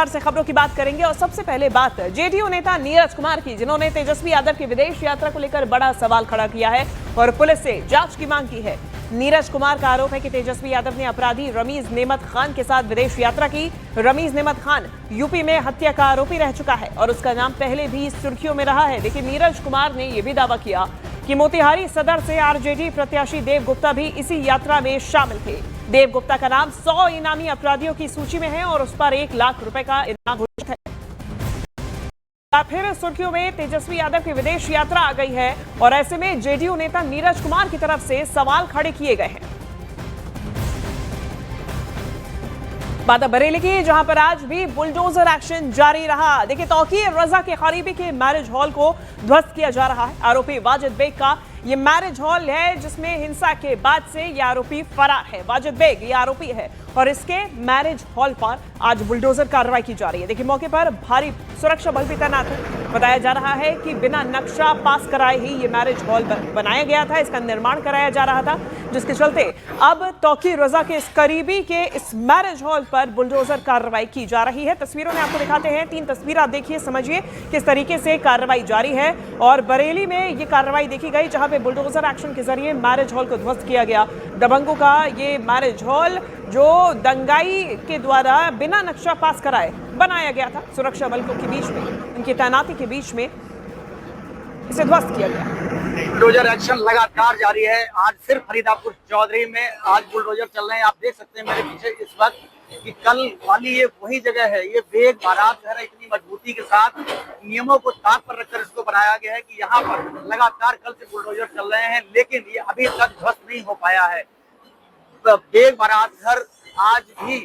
से खबरों की बात करेंगे और सबसे पहले बात जेडीयू नेता नीरज कुमार की, जिन्होंने तेजस्वी यादव की विदेश यात्रा को लेकर बड़ा सवाल खड़ा किया है और पुलिस से जांच की मांग की है। नीरज कुमार का आरोप है कि तेजस्वी यादव ने अपराधी रमीज नेमत खान के साथ विदेश यात्रा की। रमीज नेमत खान यूपी में हत्या का आरोपी रह चुका है और उसका नाम पहले भी सुर्खियों में रहा है। लेकिन नीरज कुमार ने यह भी दावा किया कि मोतिहारी सदर से आरजेडी प्रत्याशी देव गुप्ता भी इसी यात्रा में शामिल थे। देव गुप्ता का नाम 100 इनामी अपराधियों की सूची में है और उस पर 1 लाख रुपए का इनाम घोषित है। फिर सुर्खियों में तेजस्वी यादव की विदेश यात्रा आ गई है और ऐसे में जेडीयू नेता नीरज कुमार की तरफ से सवाल खड़े किए गए हैं। बात बरेली की, जहां पर आज भी बुलडोजर एक्शन जारी रहा। देखिए, तौकीर रजा के करीबी के मैरिज हॉल को ध्वस्त किया जा रहा है। आरोपी वाजिद बेग का ये मैरिज हॉल है जिसमें हिंसा के बाद से ये आरोपी फरार है। वाजिद बेग ये आरोपी है और इसके मैरिज हॉल पर आज बुलडोजर कार्रवाई की जा रही है। देखिए, मौके पर भारी सुरक्षा बल भी तैनात है। बताया जा रहा है कि बिना नक्शा पास कराए ही ये मैरिज हॉल बनाया गया था, इसका निर्माण कराया जा रहा था, जिसके चलते अब तौकीर रजा के इस करीबी के इस मैरिज हॉल पर बुलडोजर कार्रवाई की जा रही है। तस्वीरों में आपको दिखाते हैं, 3 तस्वीर आप देखिए, समझिए किस तरीके से कार्रवाई जारी है। और बरेली में ये कार्रवाई देखी गई जहां पे बुलडोजर एक्शन के जरिए मैरिज हॉल को ध्वस्त किया गया। दबंगों का ये मैरिज हॉल जो दंगाई के द्वारा बिना नक्शा पास कराए बनाया गया था, सुरक्षा बलों के बीच में, उनकी तैनाती के बीच में इसे ध्वस्त किया गया। बुलडोजर एक्शन लगातार जारी है। आज सिर्फ फरीदापुर चौधरी में आज बुलडोजर चल रहे हैं। आप देख सकते हैं मेरे पीछे इस वक्त कि कल वाली ये वही जगह है। ये बेग बारात घर इतनी मजबूती के साथ नियमों को ताक पर रखकर इसको बनाया गया है कि यहाँ पर लगातार कल से बुलडोजर चल रहे हैं, लेकिन ये अभी तक ध्वस्त नहीं हो पाया है। बेग बारात घर आज भी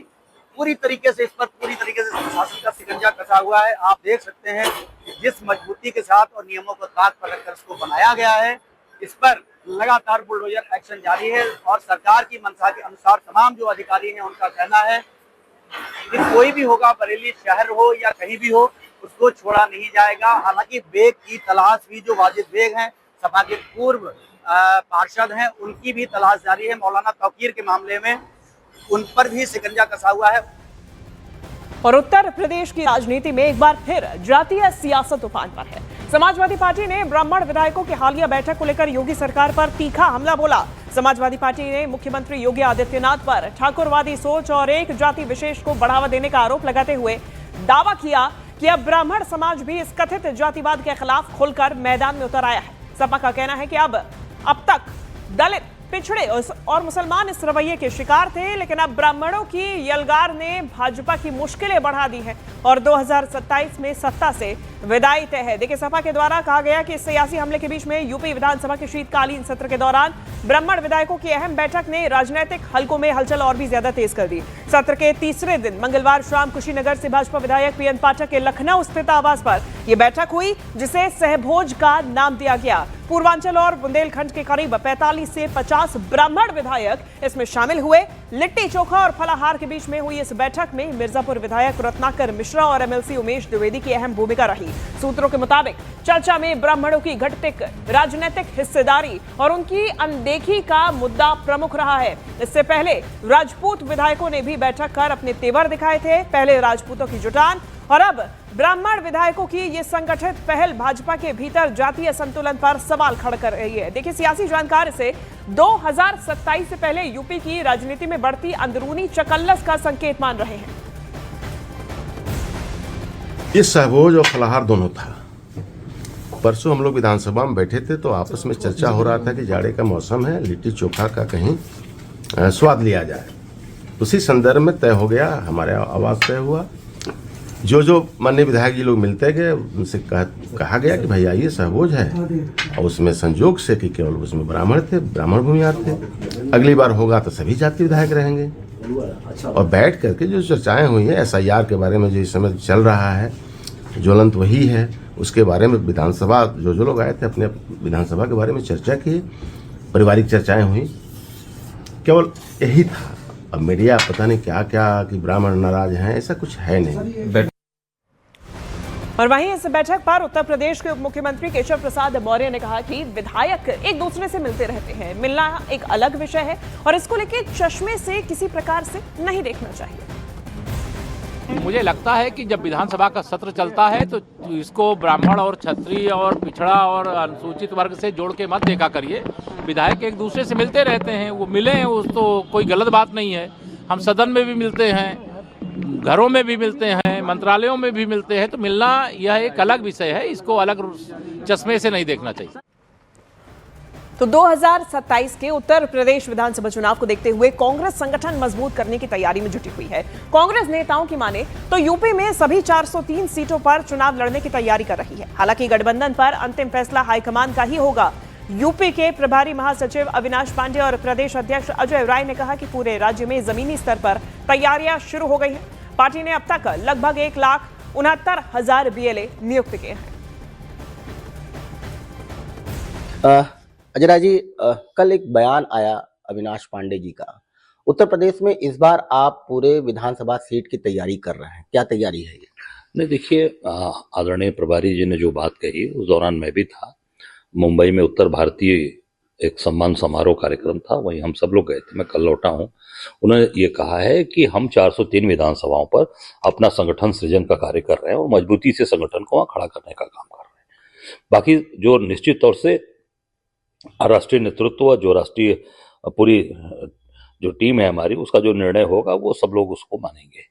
पूरी तरीके से, इस पर पूरी तरीके से प्रशासन का शिकंजा कसा हुआ है। आप देख सकते हैं कि जिस मजबूती के साथ और नियमों को ताक पर रखकर इसको बनाया गया है, इस पर लगातार बुलडोजर एक्शन जारी है। और सरकार की मंशा के अनुसार तमाम जो अधिकारी हैं उनका कहना है कि कोई भी होगा, बरेली शहर हो या कहीं भी हो, उसको छोड़ा नहीं जाएगा। हालांकि बेग की तलाश भी, जो वाजिद बेग हैं, सपा के पूर्व पार्षद हैं, उनकी भी तलाश जारी है। मौलाना तौकीर के मामले में उन पर भी शिकंजा कसा हुआ है। और उत्तर प्रदेश की राजनीति में एक बार फिर जातीय सियासत उफान पर है। समाजवादी पार्टी ने ब्राह्मण विधायकों की हालिया बैठक को लेकर योगी सरकार पर तीखा हमला बोला। समाजवादी पार्टी ने मुख्यमंत्री योगी आदित्यनाथ पर ठाकुरवादी सोच और एक जाति विशेष को बढ़ावा देने का आरोप लगाते हुए दावा किया कि अब ब्राह्मण समाज भी इस कथित जातिवाद के खिलाफ खुलकर मैदान में उतर आया है। सपा का कहना है कि अब तक दलित, पिछड़े और मुसलमान इस रवैये के शिकार थे, लेकिन अब ब्राह्मणों की यलगार ने भाजपा की मुश्किलें बढ़ा दी हैं और 2027 में सत्ता से विदाई तय है। देखिए, सपा के द्वारा कहा गया कि इस सियासी हमले के बीच में यूपी विधानसभा के शीतकालीन सत्र के दौरान ब्राह्मण विधायकों की अहम बैठक ने राजनीतिक हलकों में हलचल और भी ज्यादा तेज कर दी। सत्र के तीसरे दिन मंगलवार शाम कुशीनगर से भाजपा विधायक पीएन पाठक के लखनऊ स्थित आवास पर यह बैठक हुई, जिसे सहभोज का नाम दिया गया। पूर्वांचल और बुंदेलखंड के करीब 45 से 50 ब्राह्मण विधायक इसमें शामिल हुए। लिट्टी चोखा और फलाहार के बीच में हुई इस बैठक में मिर्जापुर विधायक रत्नाकर मिश्रा और एमएलसी उमेश द्विवेदी की अहम भूमिका रही। सूत्रों के मुताबिक चर्चा में ब्राह्मणों की घटती राजनीतिक हिस्सेदारी और उनकी अनदेखी का मुद्दा प्रमुख रहा है। इससे पहले राजपूत विधायकों ने भी बैठक कर अपने तेवर दिखाए थे। पहले राजपूतों की जुटान और अब ब्राह्मण विधायकों की ये संगठित पहल भाजपा के भीतर जातीय संतुलन पर सवाल खड़ा कर रही है। देखिए, सियासी जानकार इसे 2027 से पहले यूपी की राजनीति में बढ़ती अंदरूनी चकल्लस का संकेत मान रहे हैं। ये सहभोज और फलाहार दोनों था। परसों हम लोग विधानसभा में बैठे थे तो आपस में चर्चा हो रहा था कि जाड़े का मौसम है, लिट्टी चोखा का कहीं स्वाद लिया जाए। उसी संदर्भ में तय हो गया, हमारे आवाज तय हुआ। जो माननीय विधायक जी लोग मिलते गए, उनसे कहा गया कि भाई आइए, सहभोज है। और उसमें संजोग से कि केवल उसमें ब्राह्मण थे, ब्राह्मण भूमिहार थे। अगली बार होगा तो सभी जाति विधायक रहेंगे। और बैठ करके जो चर्चाएं हुई हैं SIR के बारे में, जो इस समय चल रहा है, ज्वलंत वही है, उसके बारे में विधानसभा जो लोग आए थे अपने विधानसभा के बारे में चर्चा की, पारिवारिक चर्चाएं हुई, केवल यही था। अब मीडिया पता नहीं क्या क्या कि ब्राह्मण नाराज हैं, ऐसा कुछ है नहीं। और वहीं इस बैठक पर उत्तर प्रदेश के उप मुख्यमंत्री केशव प्रसाद मौर्य ने कहा कि विधायक एक दूसरे से मिलते रहते हैं, मिलना एक अलग विषय है और इसको लेकर चश्मे से किसी प्रकार से नहीं देखना चाहिए। मुझे लगता है कि जब विधानसभा का सत्र चलता है तो इसको ब्राह्मण और क्षत्रिय और पिछड़ा और अनुसूचित वर्ग से जोड़ के मत देखा करिए। विधायक एक दूसरे से मिलते रहते हैं, वो मिले उस तो कोई गलत बात नहीं है। हम सदन में भी मिलते हैं, घरों में भी मिलते हैं, मंत्रालयों में भी मिलते हैं, तो मिलना यह एक अलग विषय है, इसको अलग चश्मे से नहीं देखना चाहिए। तो 2027 के उत्तर प्रदेश विधानसभा चुनाव को देखते हुए कांग्रेस संगठन मजबूत करने की तैयारी में जुटी हुई है। कांग्रेस नेताओं की माने तो यूपी में सभी 403 सीटों पर चुनाव लड़ने की तैयारी कर रही है। हालांकि गठबंधन पर अंतिम फैसला हाईकमान का ही होगा। यूपी के प्रभारी महासचिव अविनाश पांडे और प्रदेश अध्यक्ष अजय राय ने कहा कि पूरे राज्य में जमीनी स्तर पर तैयारियां शुरू हो गई हैं। पार्टी ने अब तक लगभग 1,69,000 बीएलए नियुक्त किए हैं। अजय राय जी, कल एक बयान आया अविनाश पांडे जी का। उत्तर प्रदेश में इस बार आप पूरे विधानसभा सीट की तैयारी कर रहे हैं, क्या तैयारी है ये? नहीं, देखिए, आदरणीय प्रभारी जी ने जो बात कही उस दौरान मैं भी था। मुंबई में उत्तर भारतीय एक सम्मान समारोह कार्यक्रम था, वहीं हम सब लोग गए थे, मैं कल लौटा हूं। उन्होंने ये कहा है कि हम 403 विधानसभाओं पर अपना संगठन सृजन का कार्य कर रहे हैं और मजबूती से संगठन को वहां खड़ा करने का काम कर रहे हैं। बाकी जो निश्चित तौर से राष्ट्रीय नेतृत्व, जो राष्ट्रीय पूरी जो टीम है हमारी, उसका जो निर्णय होगा वो सब लोग उसको मानेंगे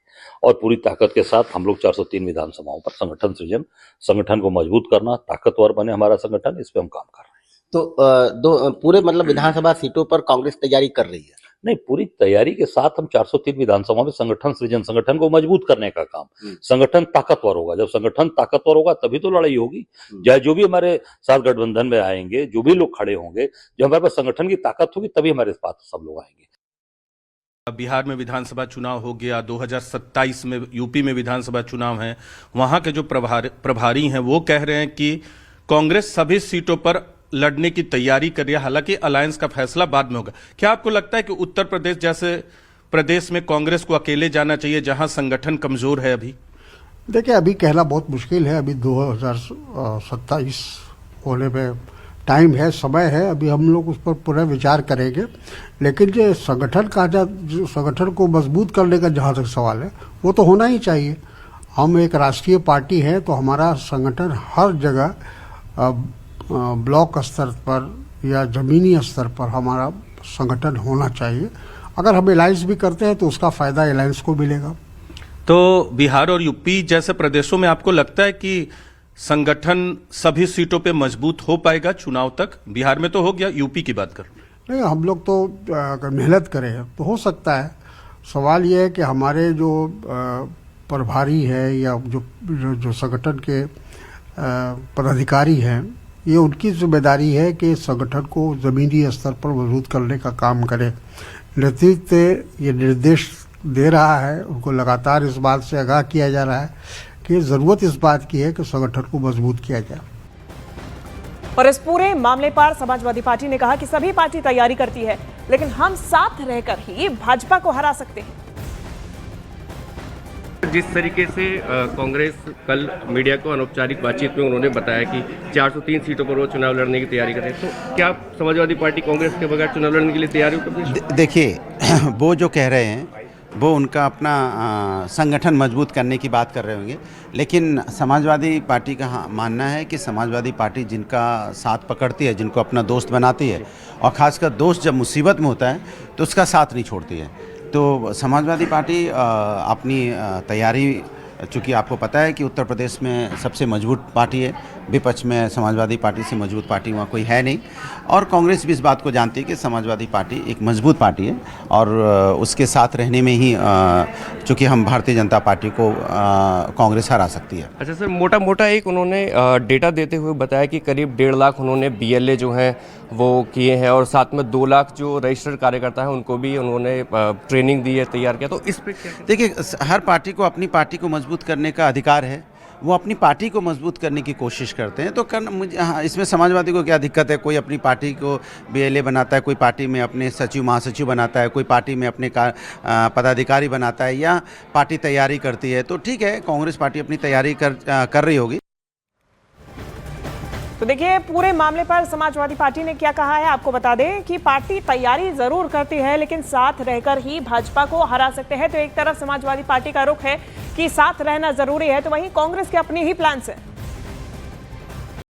और पूरी ताकत के साथ हम लोग 403 विधानसभाओं पर संगठन सृजन, संगठन को मजबूत करना, ताकतवर बने हमारा संगठन, इस पे हम काम कर रहे हैं। तो पूरे मतलब विधानसभा सीटों पर कांग्रेस तैयारी कर रही है? नहीं, पूरी तैयारी के साथ हम 403 विधानसभा में संगठन सृजन, संगठन को मजबूत करने का काम, संगठन ताकतवर होगा। जब संगठन ताकतवर होगा तभी तो लड़ाई होगी। चाहे जो भी हमारे साथ गठबंधन में आएंगे, जो भी लोग खड़े होंगे, जब हमारे पास संगठन की ताकत होगी तभी हमारे पास सब लोग आएंगे। बिहार में विधानसभा चुनाव हो गया, 2027 में यूपी में विधानसभा चुनाव है। वहां के जो प्रभारी हैं वो कह रहे हैं कि कांग्रेस सभी सीटों पर लड़ने की तैयारी कर रही है, हालांकि अलायंस का फैसला बाद में होगा। क्या आपको लगता है कि उत्तर प्रदेश जैसे प्रदेश में कांग्रेस को अकेले जाना चाहिए जहां संगठन कमजोर है? अभी देखिए, अभी कहना बहुत मुश्किल है। अभी 2027 होने में टाइम है, समय है। अभी हम लोग उस पर पुनः विचार करेंगे। लेकिन जो संगठन को मजबूत करने का जहाँ तक सवाल है, वो तो होना ही चाहिए। हम एक राष्ट्रीय पार्टी है, तो हमारा संगठन हर जगह ब्लॉक स्तर पर या जमीनी स्तर पर हमारा संगठन होना चाहिए। अगर हम अलायंस भी करते हैं तो उसका फायदा अलायंस को मिलेगा। तो बिहार और यूपी जैसे प्रदेशों में आपको लगता है कि संगठन सभी सीटों पे मजबूत हो पाएगा चुनाव तक? बिहार में तो हो गया, यूपी की बात करो। नहीं, हम लोग तो अगर मेहनत करें तो हो सकता है। सवाल ये है कि हमारे जो प्रभारी है या जो संगठन के पदाधिकारी हैं, ये उनकी जिम्मेदारी है कि संगठन को ज़मीनी स्तर पर मजबूत करने का काम करें। नेतृत्व ये निर्देश दे रहा है, उनको लगातार इस बात से आगाह किया जा रहा है कि ज़रूरत इस बात की है कि संगठन को मजबूत किया जाए। और इस पूरे मामले पर समाजवादी पार्टी ने कहा कि सभी पार्टी तैयारी करती है, लेकिन हम साथ रहकर ही भाजपा को हरा सकते हैं। जिस तरीके से कांग्रेस कल मीडिया को अनौपचारिक बातचीत में उन्होंने बताया कि 403 सीटों पर वो चुनाव लड़ने की तैयारी कर रहे हैं, तो क्या समाजवादी पार्टी कांग्रेस के बगैर चुनाव लड़ने के लिए तैयार हो? देखिए, वो जो कह रहे हैं वो उनका अपना संगठन मजबूत करने की बात कर रहे होंगे, लेकिन समाजवादी पार्टी का मानना है कि समाजवादी पार्टी जिनका साथ पकड़ती है, जिनको अपना दोस्त बनाती है, और ख़ासकर दोस्त जब मुसीबत में होता है तो उसका साथ नहीं छोड़ती है। तो समाजवादी पार्टी अपनी तैयारी, चूँकि आपको पता है कि उत्तर प्रदेश में सबसे मजबूत पार्टी है, विपक्ष में समाजवादी पार्टी से मजबूत पार्टी वहाँ कोई है नहीं, और कांग्रेस भी इस बात को जानती है कि समाजवादी पार्टी एक मजबूत पार्टी है और उसके साथ रहने में ही चूँकि हम भारतीय जनता पार्टी को कांग्रेस हरा सकती है। अच्छा सर, मोटा मोटा एक उन्होंने डेटा देते हुए बताया कि करीब 1.5 लाख उन्होंने BLA जो हैं वो किए हैं, और साथ में 2 लाख जो रजिस्टर्ड कार्यकर्ता हैं उनको भी उन्होंने ट्रेनिंग दी है, तैयार किया। तो इस पर क्या? देखिए, हर पार्टी को अपनी पार्टी को मजबूत करने का अधिकार है। वो अपनी पार्टी को मजबूत करने की कोशिश करते हैं, तो मुझे इसमें समाजवादी को क्या दिक्कत है? कोई अपनी पार्टी को BLA बनाता है, कोई पार्टी में अपने सचिव महासचिव बनाता है, कोई पार्टी में अपने पदाधिकारी बनाता है, या पार्टी तैयारी करती है। तो ठीक है, कांग्रेस पार्टी अपनी तैयारी कर रही होगी। तो देखिए पूरे मामले पर समाजवादी पार्टी ने क्या कहा है, आपको बता दें कि पार्टी तैयारी जरूर करती है लेकिन साथ रहकर ही भाजपा को हरा सकते हैं। तो एक तरफ समाजवादी पार्टी का रुख है कि साथ रहना जरूरी है, तो वहीं कांग्रेस के अपने ही प्लान्स हैं।